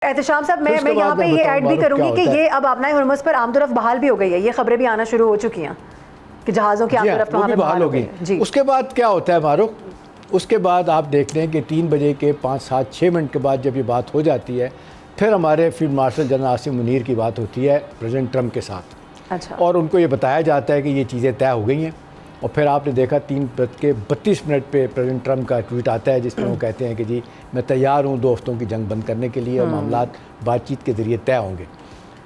احتشام صاحب میں یہاں پہ یہ ایڈ بھی کروں گی کہ یہ اب آبنائے ہرمز پر عام طرف بحال بھی ہو گئی ہے، یہ خبریں بھی آنا شروع ہو چکی ہیں کہ جہازوں کی عام طرف وہاں پہ بحال ہو گئی ہے. اس کے بعد کیا ہوتا ہے فاروق؟ اس کے بعد آپ دیکھ لیں کہ 3 بجے کے 5-7-6 منٹ کے بعد جب یہ بات ہو جاتی ہے، پھر ہمارے field marshal general Asim Munir کی بات ہوتی ہے پریزیڈنٹ ٹرمپ کے ساتھ. اچھا. اور ان کو یہ بتایا جاتا ہے کہ یہ چیزیں طے ہو گئی ہیں. اور پھر آپ نے دیکھا 3:32 پہ پریزیڈنٹ ٹرمپ کا ٹویٹ آتا ہے جس میں وہ کہتے ہیں کہ جی میں تیار ہوں 2 ہفتوں کی جنگ بند کرنے کے لیے اور معاملات بات چیت کے ذریعے طے ہوں گے.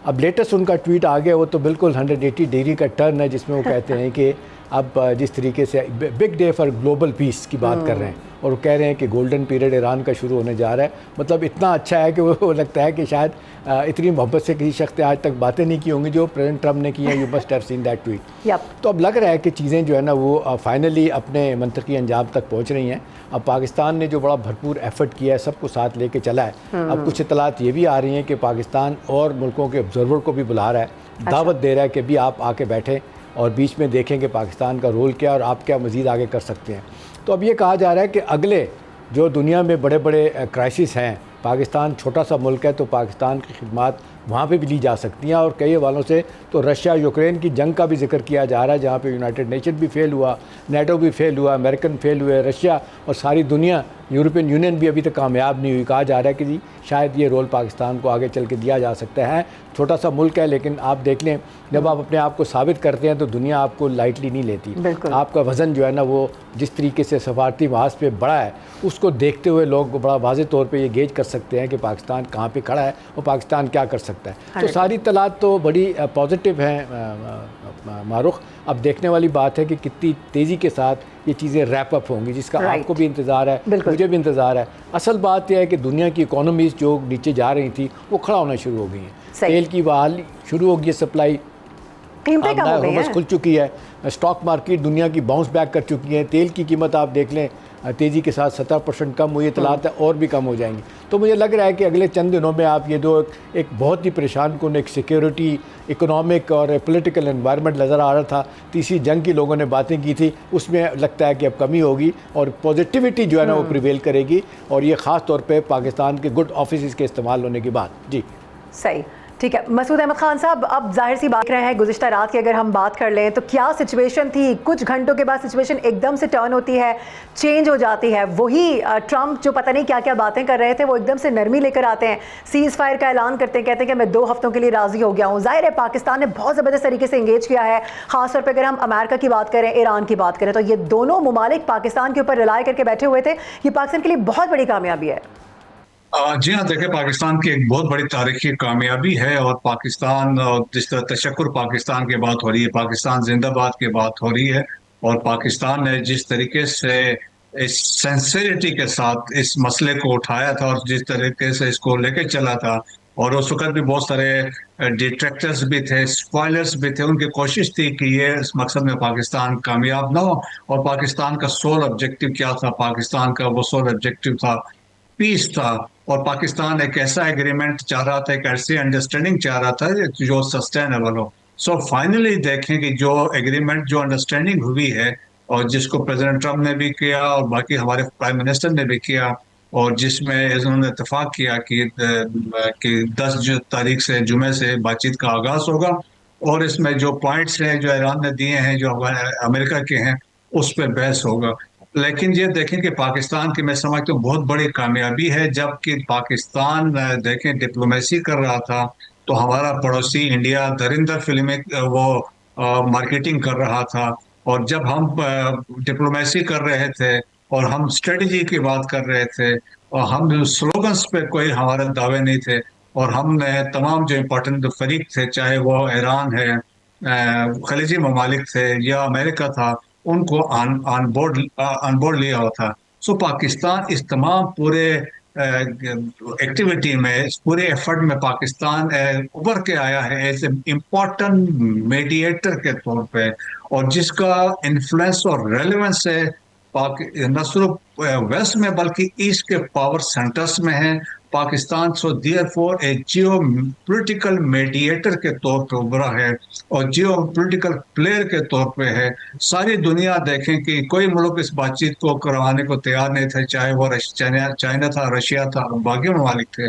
اب لیٹسٹ ان کا ٹویٹ آ گیا، وہ تو بالکل 180 ڈگری کا ٹرن ہے جس میں وہ کہتے ہیں کہ اب جس طریقے سے big day for global peace کی بات کر رہے ہیں اور وہ کہہ رہے ہیں کہ گولڈن پیریڈ ایران کا شروع ہونے جا رہا ہے. مطلب اتنا اچھا ہے کہ وہ لگتا ہے کہ شاید اتنی محبت سے کسی شخص نے آج تک باتیں نہیں کی ہوں گی جو پریزیڈنٹ ٹرمپ نے کی ہیں. You must have seen that tweet. تو اب لگ رہا ہے کہ چیزیں جو ہے نا وہ فائنلی اپنے منطقی انجام تک پہنچ رہی ہیں. اب پاکستان نے جو بڑا بھرپور ایفرٹ کیا ہے، سب کو ساتھ لے کے چلا ہے. اب کچھ اطلاعات یہ بھی آ رہی ہیں کہ پاکستان اور ملکوں کے آبزرور کو بھی بلا رہا ہے، دعوت دے رہا ہے کہ بھی آپ آ کے بیٹھیں اور بیچ میں دیکھیں کہ پاکستان کا رول کیا اور آپ کیا مزید آگے کر سکتے ہیں. تو اب یہ کہا جا رہا ہے کہ اگلے جو دنیا میں بڑے بڑے کرائسس ہیں، پاکستان چھوٹا سا ملک ہے تو پاکستان کی خدمات وہاں پہ بھی لی جا سکتی ہیں. اور کئی حوالوں سے تو رشیا یوکرین کی جنگ کا بھی ذکر کیا جا رہا ہے جہاں پہ یونائٹڈ نیشن بھی فیل ہوا، نیٹو بھی فیل ہوا، امریکن فیل ہوئے، رشیا اور ساری دنیا، یورپین یونین بھی ابھی تک کامیاب نہیں ہوئی. کہا جا رہا ہے کہ جی شاید یہ رول پاکستان کو آگے چل کے دیا جا سکتا ہے. چھوٹا سا ملک ہے لیکن آپ دیکھ لیں جب آپ اپنے آپ کو ثابت کرتے ہیں تو دنیا آپ کو لائٹلی نہیں لیتی. آپ کا وزن جو ہے نا وہ جس طریقے سے سفارتی محاذ پہ بڑا ہے، اس کو دیکھتے ہوئے لوگ بڑا واضح طور پہ یہ گیج کر سکتے ہیں کہ پاکستان کہاں پہ کھڑا ہے اور پاکستان کیا کر سکتا ہے. تو ساری اطلاعات تو بڑی پازیٹیو ہیں معروف. اب دیکھنے والی بات ہے کہ کتنی تیزی کے ساتھ یہ چیزیں ریپ اپ ہوں گی، جس کا آپ کو بھی انتظار ہے، مجھے بھی انتظار ہے. اصل بات یہ ہے کہ دنیا کی اکانومیز جو نیچے جا رہی تھی وہ کھڑا ہونا شروع ہو گئی ہیں. تیل کی بحالی شروع ہوگی ہے، سپلائی ہرمز کھل چکی ہے، اسٹاک مارکیٹ دنیا کی باؤنس بیک کر چکی ہے. تیل کی قیمت آپ دیکھ لیں تیزی کے ساتھ 70% کم ہوئی، اطلاعات ہے اور بھی کم ہو جائیں گی. تو مجھے لگ رہا ہے کہ اگلے چند دنوں میں آپ یہ دو ایک بہت ہی پریشان کن ایک سیکیورٹی، اکنامک اور پولیٹیکل انوائرمنٹ نظر آ رہا تھا. تیسری جنگ کی لوگوں نے باتیں کی تھی، اس میں لگتا ہے کہ اب کمی ہوگی اور پازیٹیوٹی جو ہے نا وہ پریویل کرے گی. اور یہ خاص طور پہ پاکستان کے گڈ آفیسز کے استعمال ہونے کی بات. جی صحیح، ٹھیک ہے. مسعود احمد خان صاحب، اب ظاہر سی بات رہے ہیں گزشتہ رات کی اگر ہم بات کر لیں تو کیا سچویشن تھی؟ کچھ گھنٹوں کے بعد سچویشن ایک دم سے ٹرن ہوتی ہے، چینج ہو جاتی ہے. وہی ٹرمپ جو پتہ نہیں کیا کیا باتیں کر رہے تھے وہ ایک دم سے نرمی لے کر آتے ہیں، سیز فائر کا اعلان کرتے ہیں، کہتے ہیں کہ میں 2 ہفتوں کے لیے راضی ہو گیا ہوں. ظاہر ہے پاکستان نے بہت زبردست طریقے سے انگیج کیا ہے، خاص طور پہ اگر ہم امریکہ کی بات کریں، ایران کی بات کریں تو یہ دونوں ممالک پاکستان کے اوپر ریلائی کر کے بیٹھے ہوئے تھے. یہ پاکستان کے لیے بہت بڑی کامیابی ہے. جی ہاں، دیکھیں پاکستان کی ایک بہت بڑی تاریخی کامیابی ہے. اور پاکستان، جس طرح تشکر پاکستان کی بات ہو رہی ہے، پاکستان زندہ باد کی بات ہو رہی ہے، اور پاکستان نے جس طریقے سے اس سینسیریٹی کے ساتھ اس مسئلے کو اٹھایا تھا اور جس طریقے سے اس کو لے کے چلا تھا، اور اس وقت بھی بہت سارے ڈیٹریکٹرز بھی تھے، اسپوائلرز بھی تھے، ان کی کوشش تھی کہ یہ اس مقصد میں پاکستان کامیاب نہ ہو. اور پاکستان کا سول آبجیکٹو کیا تھا؟ پاکستان کا وہ سول آبجیکٹو تھا پیس تھا. اور پاکستان ایک ایسا ایگریمنٹ چاہ رہا تھا، ایک ایسی انڈرسٹینڈنگ چاہ رہا تھا جو سسٹینیبل ہو. سو فائنلی دیکھیں کہ جو ایگریمنٹ، جو انڈرسٹینڈنگ ہوئی ہے، اور جس کو پریزیڈنٹ ٹرمپ نے بھی کیا اور باقی ہمارے پرائم منسٹر نے بھی کیا، اور جس میں انہوں نے اتفاق کیا کہ 10 تاریخ سے، جمعے سے بات چیت کا آغاز ہوگا. اور اس میں جو پوائنٹس ہیں جو ایران نے دیے ہیں، جو امریکہ کے ہیں، اس پہ بحث ہوگا. لیکن یہ دیکھیں کہ پاکستان کی میں سمجھتا ہوں بہت بڑی کامیابی ہے. جب کہ پاکستان دیکھیں ڈپلومیسی کر رہا تھا تو ہمارا پڑوسی انڈیا درندہ فلمیں وہ مارکیٹنگ کر رہا تھا. اور جب ہم ڈپلومیسی کر رہے تھے اور ہم اسٹریٹجی کی بات کر رہے تھے اور ہم سلوگنس پہ کوئی ہمارے دعوے نہیں تھے، اور ہم نے تمام جو امپورٹنٹ فریق تھے، چاہے وہ ایران ہے، خلیجی ممالک تھے یا امریکہ تھا، ان کو آن بورڈ لیا ہوا تھا. سو پاکستان اس تمام پورے ایکٹیویٹی میں، اس پورے ایفرٹ میں پاکستان ابھر کے آیا ہے ایز اے امپورٹنٹ میڈیٹر کے طور پہ، اور جس کا انفلوئنس اور ریلیونس ہے نہ صرف ویسٹ میں بلکہ ایسٹ کے پاور سینٹرز میں ہے Pakistan. So therefore a geopolitical mediator کے طور پہ ابھرا ہے اور جیو پولیٹیکل پلیئر کے طور پہ ہے. ساری دنیا دیکھیں کہ کوئی ملک اس بات چیت کو کروانے کو تیار نہیں تھے، چاہے وہ چائنا تھا، رشیا تھا، باقی ممالک تھے.